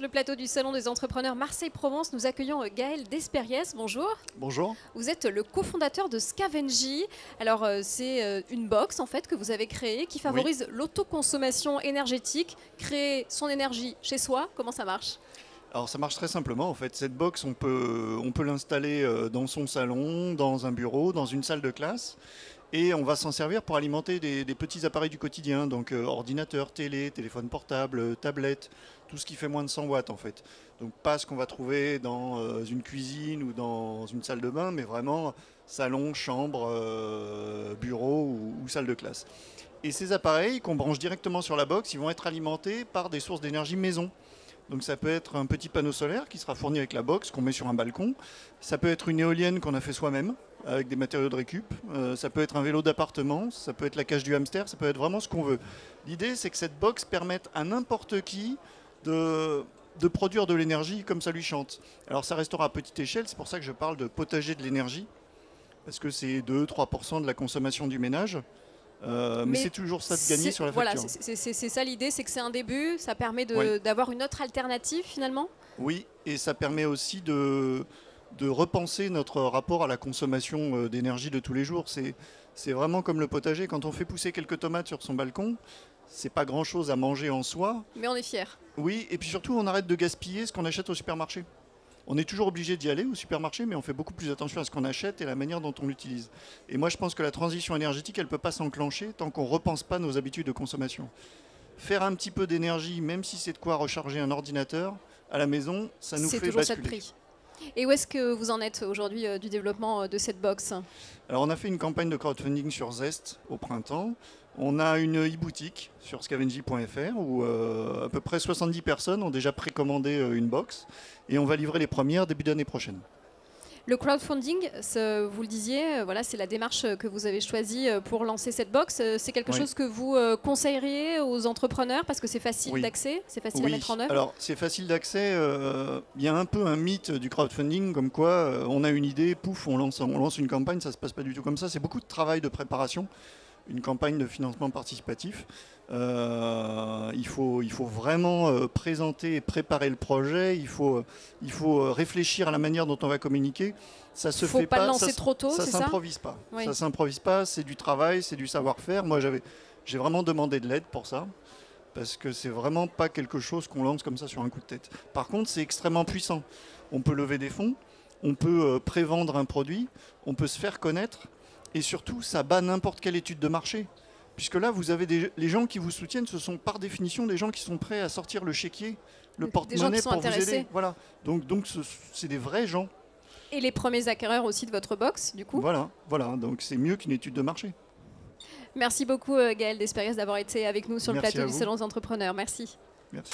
le plateau du Salon des entrepreneurs Marseille-Provence, nous accueillons Gaël Despériès. Bonjour. Bonjour. Vous êtes le cofondateur de Scavengy. Alors, c'est une box en fait que vous avez créée qui favorise l'autoconsommation énergétique. Créer son énergie chez soi, comment ça marche ? Alors ça marche très simplement en fait. Cette box, on peut l'installer dans son salon, dans un bureau, dans une salle de classe. Et on va s'en servir pour alimenter des petits appareils du quotidien, donc ordinateur, télé, téléphone portable, tablette, tout ce qui fait moins de 100 watts en fait. Donc pas ce qu'on va trouver dans une cuisine ou dans une salle de bain, mais vraiment salon, chambre, bureau ou salle de classe. Et ces appareils qu'on branche directement sur la box, ils vont être alimentés par des sources d'énergie maison. Donc ça peut être un petit panneau solaire qui sera fourni avec la box qu'on met sur un balcon. Ça peut être une éolienne qu'on a fait soi-même avec des matériaux de récup. Ça peut être un vélo d'appartement, ça peut être la cage du hamster, ça peut être vraiment ce qu'on veut. L'idée, c'est que cette box permette à n'importe qui de produire de l'énergie comme ça lui chante. Alors ça restera à petite échelle, c'est pour ça que je parle de potager de l'énergie, parce que c'est 2-3% de la consommation du ménage. Mais c'est toujours ça de gagner sur la facture. Voilà, c'est ça l'idée, c'est que c'est un début, ça permet d'avoir une autre alternative finalement. Oui, et ça permet aussi de repenser notre rapport à la consommation d'énergie de tous les jours. C'est vraiment comme le potager, quand on fait pousser quelques tomates sur son balcon, c'est pas grand chose à manger en soi. Mais on est fiers. Oui, et puis surtout on arrête de gaspiller ce qu'on achète au supermarché. On est toujours obligé d'y aller au supermarché, mais on fait beaucoup plus attention à ce qu'on achète et la manière dont on l'utilise. Et moi, je pense que la transition énergétique, elle ne peut pas s'enclencher tant qu'on ne repense pas nos habitudes de consommation. Faire un petit peu d'énergie, même si c'est de quoi recharger un ordinateur à la maison, ça nous fait basculer. C'est toujours ça de prix. Et où est-ce que vous en êtes aujourd'hui du développement de cette box ? Alors, on a fait une campagne de crowdfunding sur Zest au printemps. On a une e-boutique sur scavengy.fr où à peu près 70 personnes ont déjà précommandé une box et on va livrer les premières début d'année prochaine. Le crowdfunding, vous le disiez, voilà, c'est la démarche que vous avez choisie pour lancer cette box. C'est quelque chose que vous conseilleriez aux entrepreneurs parce que c'est facile d'accès, c'est facile à mettre en œuvre. Alors c'est facile d'accès. Il y a un peu un mythe du crowdfunding comme quoi on a une idée, pouf, on lance une campagne, ça se passe pas du tout comme ça. C'est beaucoup de travail de préparation. Une campagne de financement participatif. Il faut vraiment présenter et préparer le projet. Il faut réfléchir à la manière dont on va communiquer. Ça se fait pas lancer trop tôt, ça c'est ça ? s'improvise pas. Oui. Ça s'improvise pas. C'est du travail, c'est du savoir-faire. Moi, j'ai vraiment demandé de l'aide pour ça. Parce que c'est vraiment pas quelque chose qu'on lance comme ça sur un coup de tête. Par contre, c'est extrêmement puissant. On peut lever des fonds, on peut prévendre un produit, on peut se faire connaître. Et surtout, ça bat n'importe quelle étude de marché. Puisque là, vous avez les gens qui vous soutiennent, ce sont par définition des gens qui sont prêts à sortir le chéquier, le porte-monnaie pour vous aider. Voilà. Donc c'est des vrais gens. Et les premiers acquéreurs aussi de votre box, du coup ? Voilà. Donc c'est mieux qu'une étude de marché. Merci beaucoup Gaël Despériès d'avoir été avec nous sur le plateau du Salon des entrepreneurs. Merci. Merci.